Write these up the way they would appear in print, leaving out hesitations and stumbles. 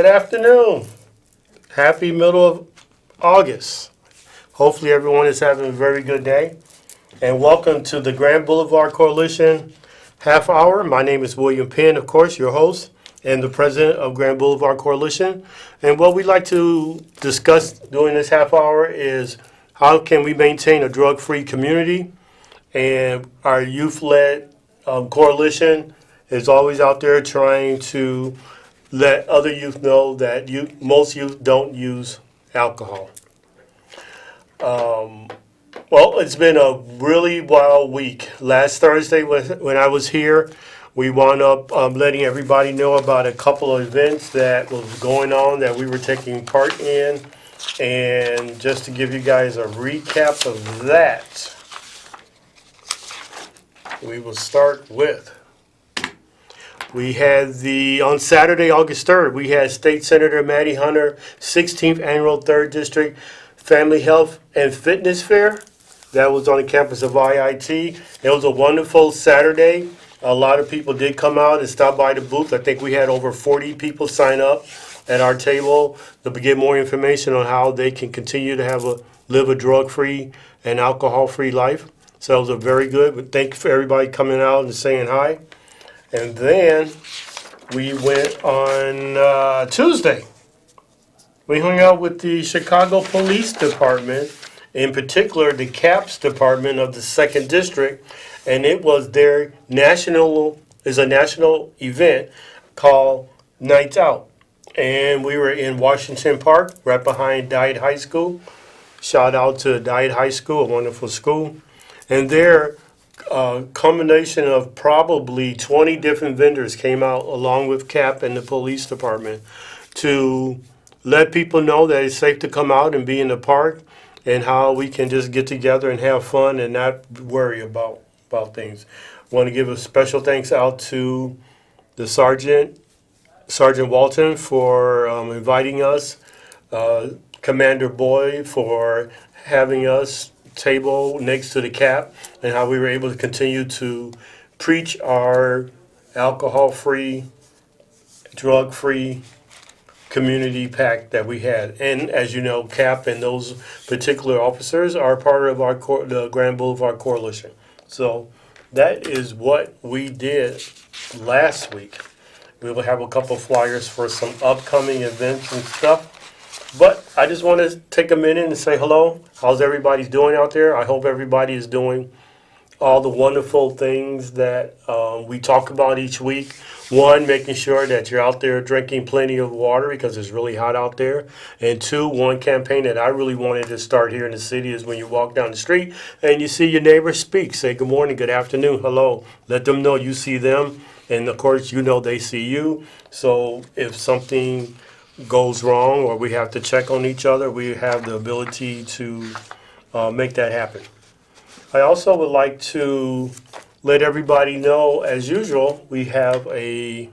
Good afternoon. Happy middle of August. Hopefully everyone is having a very good day. And welcome to the Grand Boulevard Coalition half hour. My name is William Penn, of course, your host and the president of Grand Boulevard Coalition. And what we'd like to discuss during this half hour is how can we maintain a drug-free community. And our youth-led coalition is always out there trying to let other youth know that most youth don't use alcohol. Well, it's been a really wild week. Last Thursday when I was here, we wound up letting everybody know about a couple of events that was going on that we were taking part in. And just to give you guys a recap of that, we will start with, we had on Saturday, August 3rd, we had State Senator Maddie Hunter, 16th Annual 3rd District Family Health and Fitness Fair. That was on the campus of IIT. It was a wonderful Saturday. A lot of people did come out and stop by the booth. I think we had over 40 people sign up at our table to get more information on how they can continue to live a drug-free and alcohol-free life. So it was a very good, but thank you for everybody coming out and saying hi. And then we went on Tuesday. We hung out with the Chicago Police Department, in particular the CAPS department of the 2nd District, and it was a national event called Nights Out. And we were in Washington Park, right behind Diet High School. Shout out to Diet High School, a wonderful school. And there, a combination of probably 20 different vendors came out along with CAP and the police department to let people know that it's safe to come out and be in the park and how we can just get together and have fun and not worry about things. I want to give a special thanks out to the Sergeant Walton for inviting us, Commander Boyd for having us table next to the CAP, and how we were able to continue to preach our alcohol-free, drug-free community pact that we had. And as you know, CAP and those particular officers are part of the Grand Boulevard Coalition. So that is what we did last week. We will have a couple flyers for some upcoming events and stuff. But I just want to take a minute and say hello. How's everybody doing out there? I hope everybody is doing all the wonderful things that we talk about each week. One, making sure that you're out there drinking plenty of water because it's really hot out there. And two, one campaign that I really wanted to start here in the city is when you walk down the street and you see your neighbor speak. Say good morning, good afternoon, hello. Let them know you see them. And of course, you know they see you. So if something goes wrong or we have to check on each other, we have the ability to make that happen. I also would like to let everybody know, as usual, we have a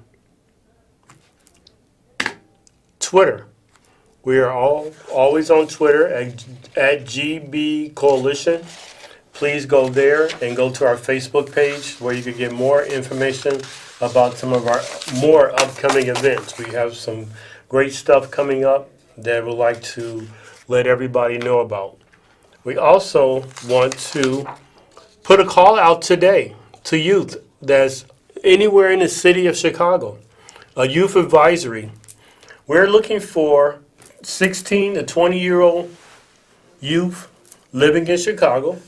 Twitter. We are always on Twitter at GB Coalition. Please go there and go to our Facebook page where you can get more information about some of our more upcoming events. We have some great stuff coming up that we'd like to let everybody know about. We also want to put a call out today to youth that's anywhere in the city of Chicago, a youth advisory. We're looking for 16 to 20-year-old youth living in Chicago,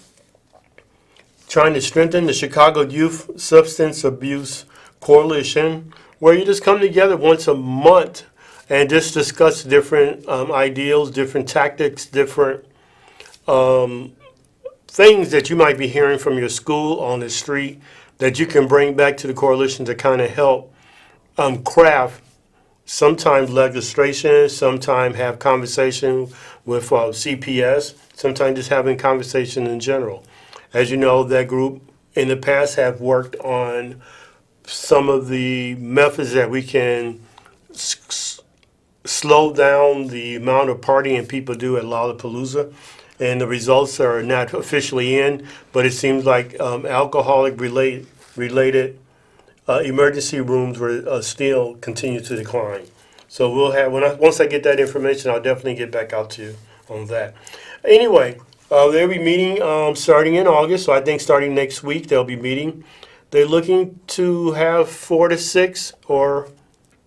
trying to strengthen the Chicago Youth Substance Abuse Coalition, where you just come together once a month and just discuss different ideals, different tactics, different things that you might be hearing from your school on the street that you can bring back to the coalition to kind of help craft sometimes legislation, sometimes have conversation with CPS, sometimes just having conversation in general. As you know, that group in the past have worked on some of the methods that we can slow down the amount of partying people do at Lollapalooza. And the results are not officially in, but it seems like alcoholic-related emergency rooms were still continue to decline. So we'll have once I get that information, I'll definitely get back out to you on that. Anyway, they'll be meeting starting in August. So I think starting next week they'll be meeting. They're looking to have 4 to 6 or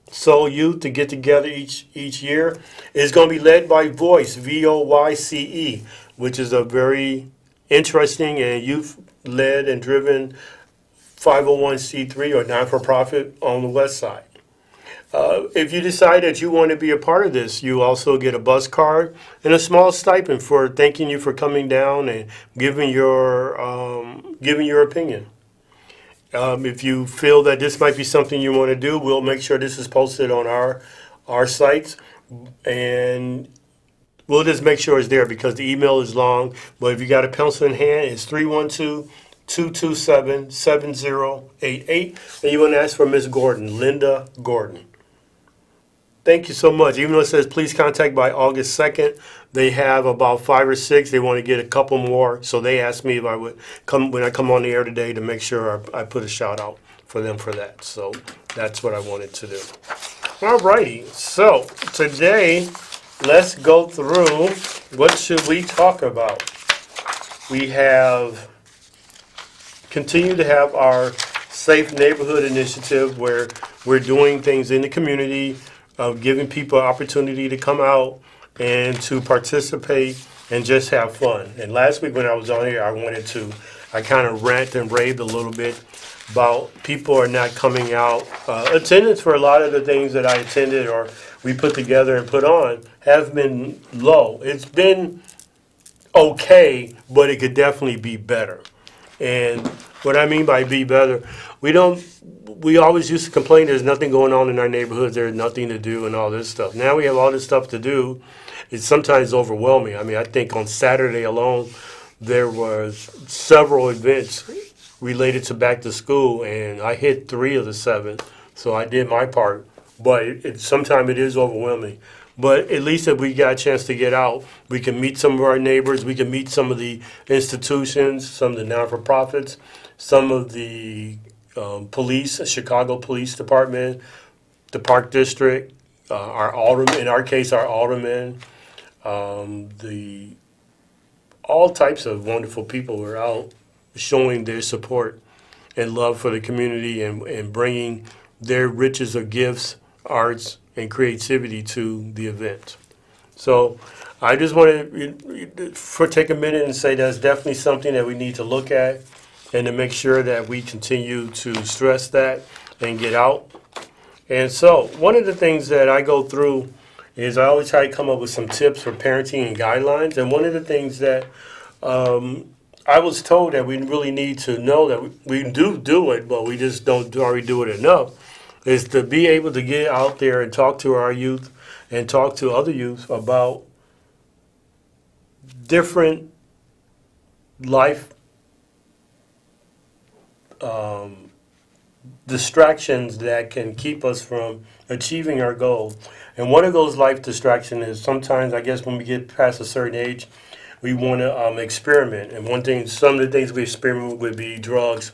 so youth to get together each year. It's going to be led by Voice, VOYCE, which is a very interesting and youth-led and driven 501c3 or non-for-profit on the west side. If you decide that you want to be a part of this, you also get a bus card and a small stipend for thanking you for coming down and giving your opinion. If you feel that this might be something you want to do, we'll make sure this is posted on our sites, and we'll just make sure it's there because the email is long. But if you got a pencil in hand, it's 312-227-7088, and you want to ask for Miss Gordon, Linda Gordon. Thank you so much. Even though it says please contact by August 2nd, they have about 5 or 6. They want to get a couple more. So they asked me if I would come when I come on the air today to make sure I put a shout out for them for that. So that's what I wanted to do. All righty. So today, let's go through what should we talk about. We have continue to have our Safe Neighborhood Initiative where we're doing things in the community, of giving people an opportunity to come out and to participate and just have fun. And last week when I was on here, I kind of ranted and raved a little bit about people are not coming out. Attendance for a lot of the things that I attended or we put together and put on have been low. It's been okay, but it could definitely be better. And what I mean by be better, we always used to complain there's nothing going on in our neighborhoods, there's nothing to do and all this stuff. Now we have all this stuff to do. It's sometimes overwhelming. I mean, I think on Saturday alone, there was several events related to back to school, and I hit 3 of the 7, so I did my part. But sometimes it is overwhelming. But at least if we got a chance to get out, we can meet some of our neighbors, we can meet some of the institutions, some of the non-for-profits, some of the police, Chicago Police Department, the Park District, our alderman, in our case, our alderman, all types of wonderful people who are out showing their support and love for the community and bringing their riches of gifts, arts, and creativity to the event. So I just want to take a minute and say that's definitely something that we need to look at and to make sure that we continue to stress that and get out. And so one of the things that I go through is I always try to come up with some tips for parenting and guidelines. And one of the things that I was told that we really need to know that we do it, but we just don't already do it enough, is to be able to get out there and talk to our youth and talk to other youth about different life distractions that can keep us from achieving our goal. And one of those life distractions is sometimes, I guess, when we get past a certain age, we want to experiment. And some of the things we experiment with would be drugs,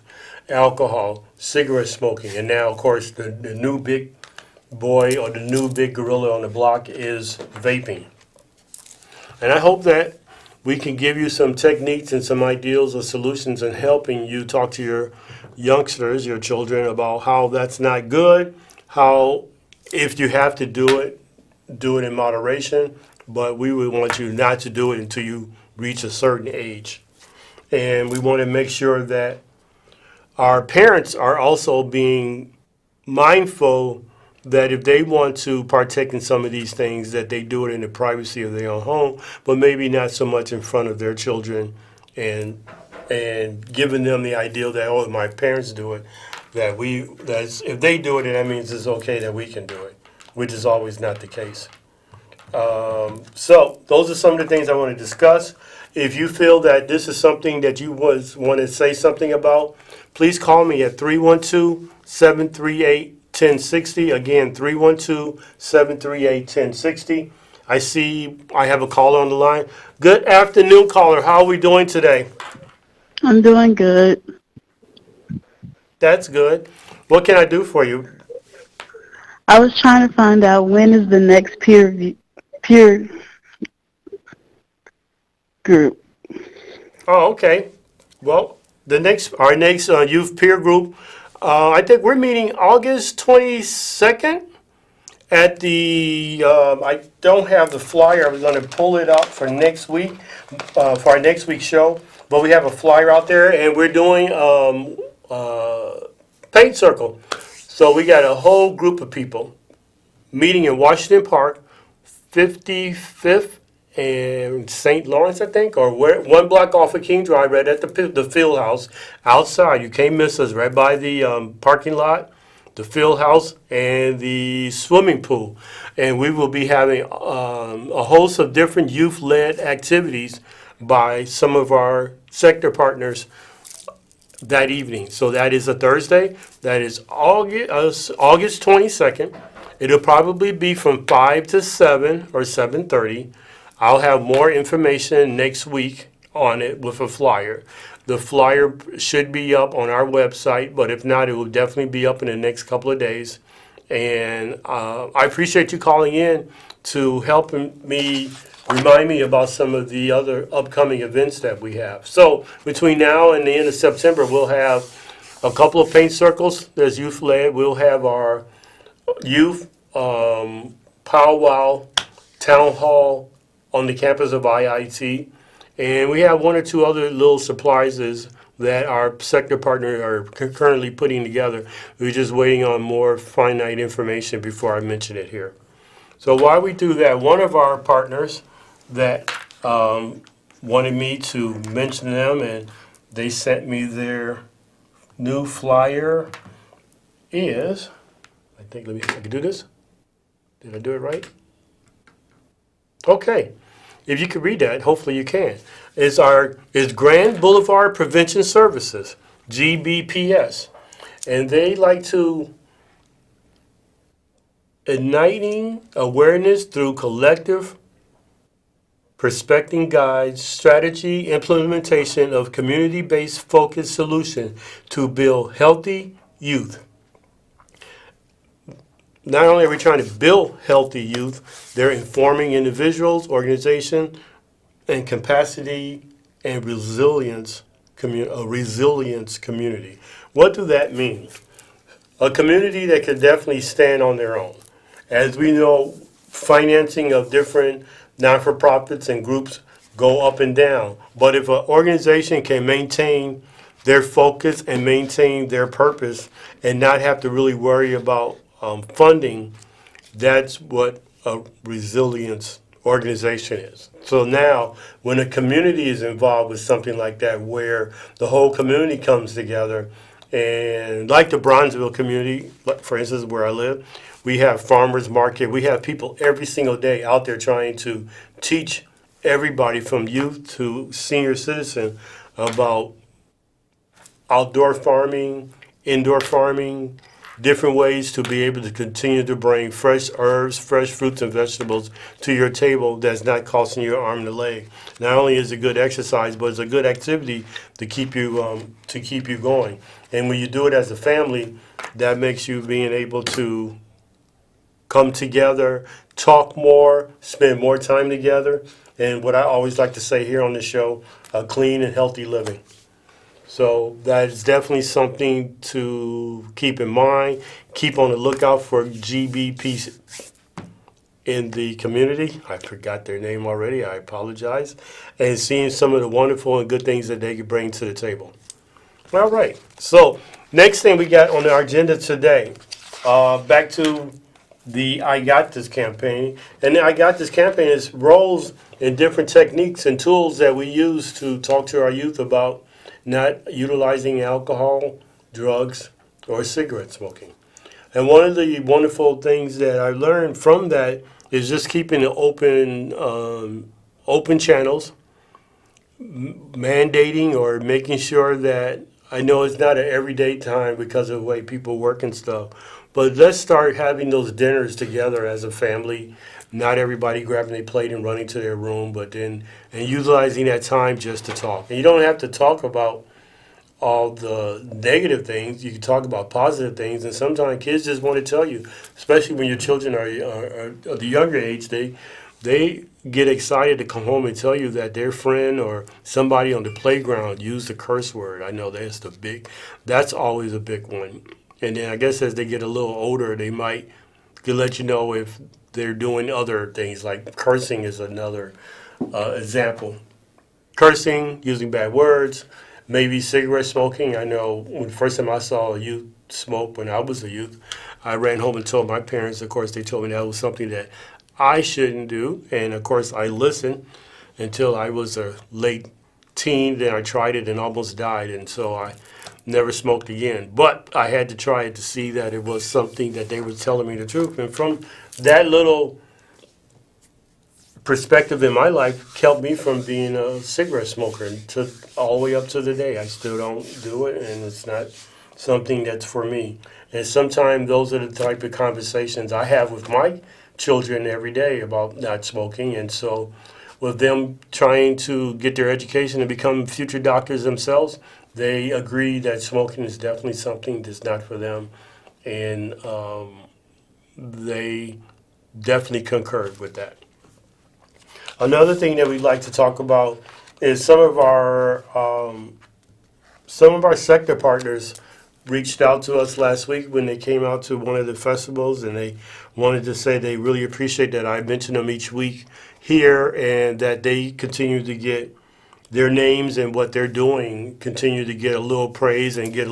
alcohol, cigarette smoking, and now, of course, the new big boy or the new big gorilla on the block is vaping. And I hope that we can give you some techniques and some ideals or solutions in helping you talk to your youngsters, your children, about how that's not good, how if you have to do it in moderation, but we would want you not to do it until you reach a certain age. And we want to make sure that our parents are also being mindful that if they want to partake in some of these things, that they do it in the privacy of their own home, but maybe not so much in front of their children and giving them the ideal that, oh, my parents do it, if they do it, then that means it's okay that we can do it, which is always not the case. So those are some of the things I want to discuss. If you feel that this is something that you want to say something about, please call me at 312-738-1060. Again, 312-738-1060. I see I have a caller on the line. Good afternoon, caller. How are we doing today? I'm doing good. That's good. What can I do for you? I was trying to find out when is the next peer group. Oh, okay. Well, our next youth peer group, I think we're meeting August 22nd at the, I don't have the flyer. I was going to pull it up for next week, for our next week's show. But we have a flyer out there, and we're doing paint circle. So we got a whole group of people meeting in Washington Park, 55th and St. Lawrence, I think, or one block off of King Drive, right at the field house outside. You can't miss us, right by the parking lot, the field house, and the swimming pool. And we will be having a host of different youth-led activities by some of our sector partners that evening. So that is a Thursday. That is August 22nd. It'll probably be from 5 to 7 or 7:30. I'll have more information next week on it with a flyer. The flyer should be up on our website, but if not, it will definitely be up in the next couple of days. And I appreciate you calling in to help me remind me about some of the other upcoming events that we have. So between now and the end of September, we'll have a couple of paint circles. There's youth led. We'll have our youth powwow town hall on the campus of IIT. And we have one or two other little surprises that our sector partners are currently putting together. We're just waiting on more finite information before I mention it here. So while we do that, one of our partners that wanted me to mention them, and they sent me their new flyer is, I think, I can do this. Did I do it right? Okay. If you could read that, hopefully you can. Is Grand Boulevard Prevention Services, GBPS. And they like to igniting awareness through collective perspective guides, strategy, implementation of community-based focused solution to build healthy youth. Not only are we trying to build healthy youth, they're informing individuals, organizations, and capacity and resilience, a resilience community. What do that mean? A community that can definitely stand on their own. As we know, financing of different non-for-profits and groups go up and down. But if an organization can maintain their focus and maintain their purpose and not have to really worry about funding, that's what a resilience organization is. So now, when a community is involved with something like that, where the whole community comes together, and like the Bronzeville community, for instance, where I live, we have farmers market. We have people every single day out there trying to teach everybody from youth to senior citizen about outdoor farming, indoor farming, different ways to be able to continue to bring fresh herbs, fresh fruits and vegetables to your table that's not costing you an arm and a leg. Not only is it good exercise, but it's a good activity to keep you going. And when you do it as a family, that makes you being able to come together, talk more, spend more time together, and what I always like to say here on the show, a clean and healthy living. So that is definitely something to keep in mind. Keep on the lookout for GBP in the community. I forgot their name already. I apologize. And seeing some of the wonderful and good things that they could bring to the table. All right. So next thing we got on our agenda today, back to the I Got This campaign. And the I Got This campaign is roles and different techniques and tools that we use to talk to our youth about not utilizing alcohol, drugs, or cigarette smoking. And one of the wonderful things that I learned from that is just keeping it open channels, mandating or making sure that, I know it's not an everyday time because of the way people work and stuff, but let's start having those dinners together as a family. Not everybody grabbing their plate and running to their room, but then and utilizing that time just to talk. And you don't have to talk about all the negative things. You can talk about positive things, and sometimes kids just want to tell you, especially when your children are the younger age, they get excited to come home and tell you that their friend or somebody on the playground used a curse word. I know that's always a big one. And then I guess as they get a little older, they might could let you know if they're doing other things, like cursing is another example. Cursing, using bad words, maybe cigarette smoking. I know when the first time I saw a youth smoke when I was a youth, I ran home and told my parents. Of course, they told me that was something that I shouldn't do, and of course, I listened until I was a late teen. Then I tried it and almost died, and so I never smoked again. But I had to try it to see that it was something that they were telling me the truth. And from that little perspective in my life kept me from being a cigarette smoker and to all the way up to the day. I still don't do it, and it's not something that's for me. And sometimes those are the type of conversations I have with my children every day about not smoking. And so with them trying to get their education and become future doctors themselves, they agree that smoking is definitely something that's not for them. And they definitely concurred with that. Another thing that we'd like to talk about is some of our sector partners reached out to us last week when they came out to one of the festivals, and they wanted to say they really appreciate that I mention them each week here, and that they continue to get their names and what they're doing continue to get a little praise and get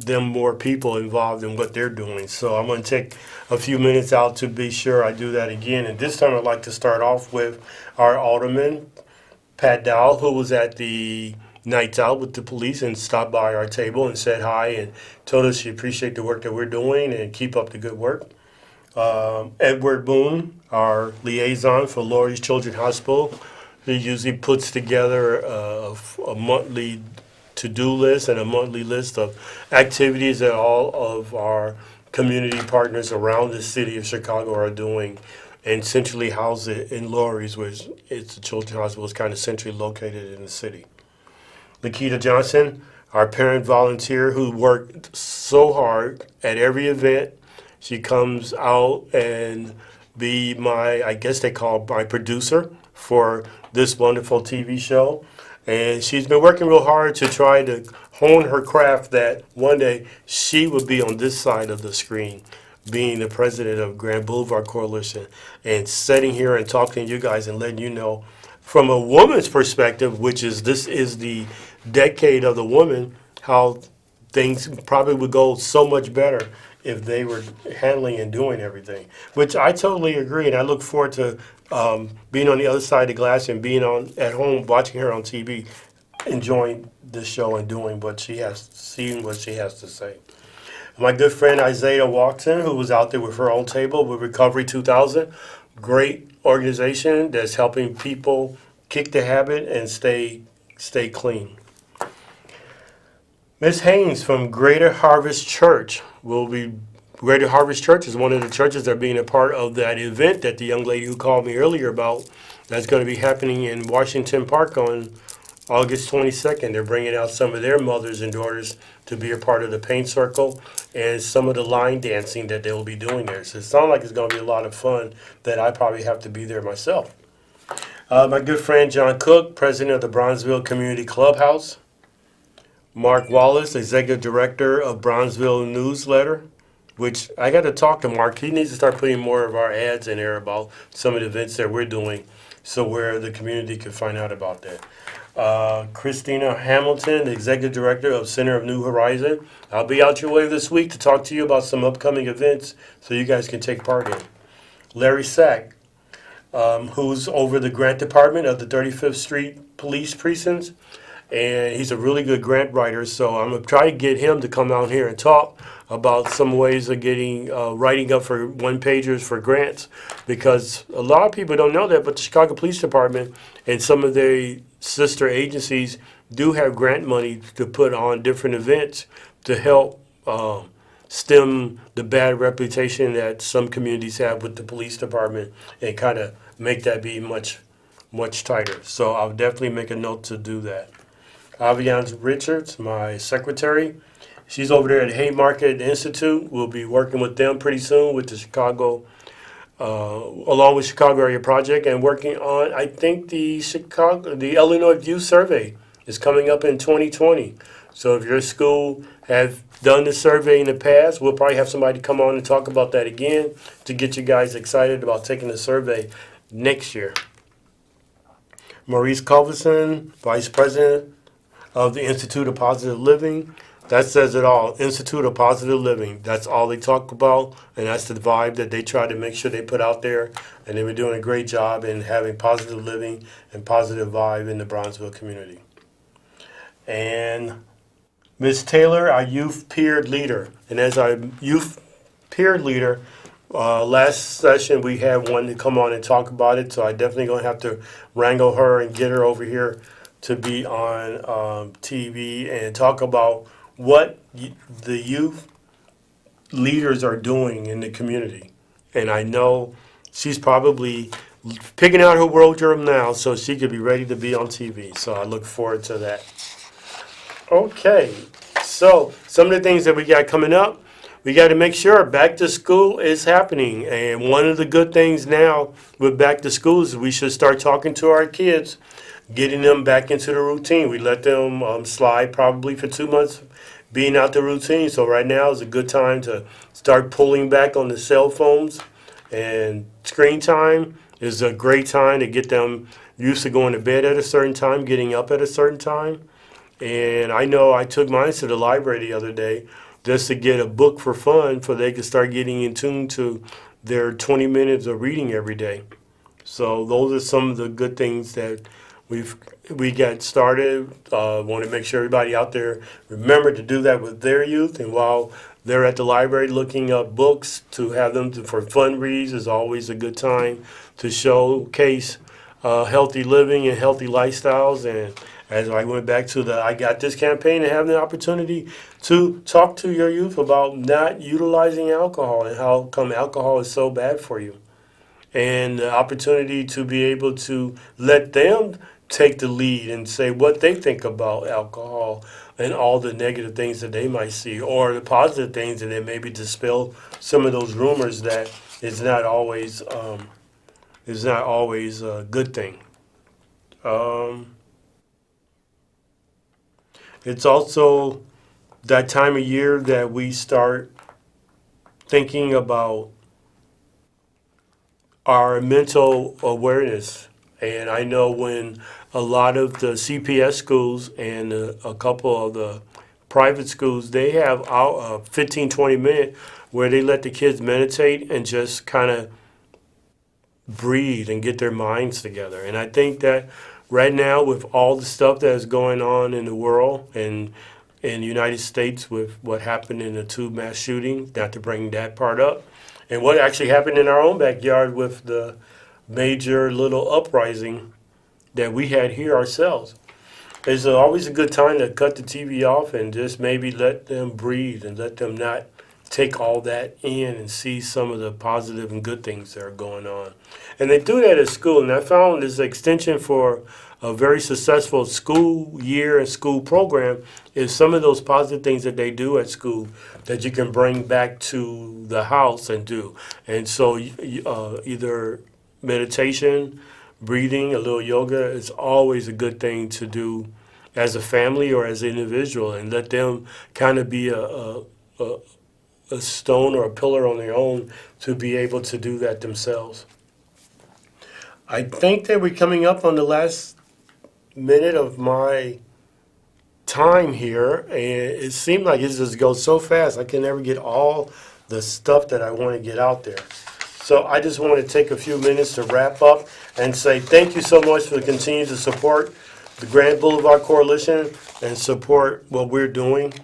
them more people involved in what they're doing. So I'm going to take a few minutes out to be sure I do that again. And this time I'd like to start off with our alderman, Pat Dowell, who was at the Nights Out with the police and stopped by our table and said hi and told us she appreciated the work that we're doing and keep up the good work. Edward Boone, our liaison for Laurie's Children's Hospital, who usually puts together a monthly to-do list and a monthly list of activities that all of our community partners around the city of Chicago are doing, and centrally house it in Laurie's, which it's the children's hospital is kind of centrally located in the city. Lakita Johnson, our parent volunteer who worked so hard at every event. She comes out and be I guess they call my producer for this wonderful TV show. And she's been working real hard to try to hone her craft that one day she would be on this side of the screen, being the president of Grand Boulevard Coalition, and sitting here and talking to you guys and letting you know from a woman's perspective, this is the decade of the woman, how things probably would go so much better if they were handling and doing everything, which I totally agree. And I look forward to being on the other side of the glass and being at home watching her on TV, enjoying this show and seeing what she has to say. My good friend Isaiah Watson, who was out there with her own table with Recovery 2000, great organization that's helping people kick the habit and stay clean. Ms. Haynes from Greater Harvest Church Greater Harvest Church is one of the churches that are being a part of that event that the young lady who called me earlier about that's going to be happening in Washington Park on August 22nd. They're bringing out some of their mothers and daughters to be a part of the paint circle and some of the line dancing that they will be doing there. So it sounds like it's going to be a lot of fun that I probably have to be there myself. My good friend John Cook, president of the Bronzeville Community Clubhouse. Mark Wallace, executive director of Bronzeville Newsletter, which I got to talk to Mark. He needs to start putting more of our ads in there about some of the events that we're doing so where the community can find out about that. Christina Hamilton, the executive director of Center of New Horizon. I'll be out your way this week to talk to you about some upcoming events so you guys can take part in. Larry Sack, who's over the grant department of the 35th Street Police Precincts. And he's a really good grant writer, so I'm going to try to get him to come out here and talk about some ways of getting writing up for one-pagers for grants, because a lot of people don't know that, but the Chicago Police Department and some of their sister agencies do have grant money to put on different events to help stem the bad reputation that some communities have with the police department and kind of make that be much tighter. So I'll definitely make a note to do that. Aviance Richards, my secretary. She's over there at Haymarket Institute. We'll be working with them pretty soon with the Chicago, along with Chicago Area Project, and working on, I think, the Illinois Youth Survey is coming up in 2020. So if your school has done the survey in the past, we'll probably have somebody come on and talk about that again to get you guys excited about taking the survey next year. Maurice Culverson, Vice President of the Institute of Positive Living. That says it all. Institute of Positive Living. That's all they talk about, and that's the vibe that they try to make sure they put out there. And they've been doing a great job in having positive living and positive vibe in the Bronzeville community. And Ms. Taylor, our youth peer leader. And as our youth peer leader, last session we had one to come on and talk about it, so I definitely going to have to wrangle her and get her over here to be on TV and talk about what the youth leaders are doing in the community. And I know she's probably picking out her wardrobe now so she could be ready to be on TV. So I look forward to that. Okay, so some of the things that we got coming up, we got to make sure back to school is happening. And one of the good things now with back to school is we should start talking to our kids, getting them back into the routine. We let them slide probably for 2 months being out the routine. So right now is a good time to start pulling back on the cell phones, and screen time is a great time to get them used to going to bed at a certain time, getting up at a certain time. And I know I took mine to the library the other day just to get a book for fun so they could start getting in tune to their 20 minutes of reading every day. So those are some of the good things that we got started. Want to make sure everybody out there remember to do that with their youth. And while they're at the library looking up books to have them for fun reads is always a good time to showcase healthy living and healthy lifestyles. And as I went back to the I Got This campaign and having the opportunity to talk to your youth about not utilizing alcohol and how come alcohol is so bad for you. And the opportunity to be able to let them take the lead and say what they think about alcohol and all the negative things that they might see, or the positive things, and then maybe dispel some of those rumors that it's not always a good thing. It's also that time of year that we start thinking about our mental awareness. And I know when a lot of the CPS schools and a couple of the private schools, they have 15, 20 minutes where they let the kids meditate and just kind of breathe and get their minds together. And I think that right now with all the stuff that is going on in the world and in the United States with what happened in the 2 mass shootings, not to bring that part up, and what actually happened in our own backyard with the major little uprising that we had here ourselves. It's always a good time to cut the TV off and just maybe let them breathe and let them not take all that in and see some of the positive and good things that are going on. And they do that at school, and I found this extension for a very successful school year and school program is some of those positive things that they do at school that you can bring back to the house and do. And so either meditation, breathing, a little yoga is always a good thing to do as a family or as an individual, and let them kind of be a stone or a pillar on their own to be able to do that themselves. I think that we're coming up on the last minute of my time here, and it seemed like it just goes so fast. I can never get all the stuff that I want to get out there. So I just want to take a few minutes to wrap up and say thank you so much for continuing to support the Grand Boulevard Coalition and support what we're doing.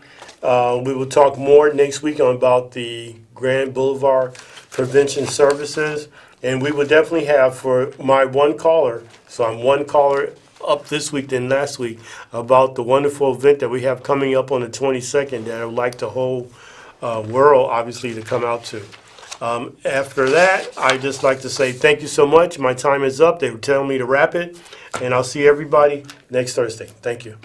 We will talk more next week about the Grand Boulevard Prevention Services. And we will definitely have for my one caller, so I'm one caller up this week than last week, about the wonderful event that we have coming up on the 22nd that I would like the whole world, obviously, to come out to. After that, I'd just like to say thank you so much. My time is up. They were telling me to wrap it. And I'll see everybody next Thursday. Thank you.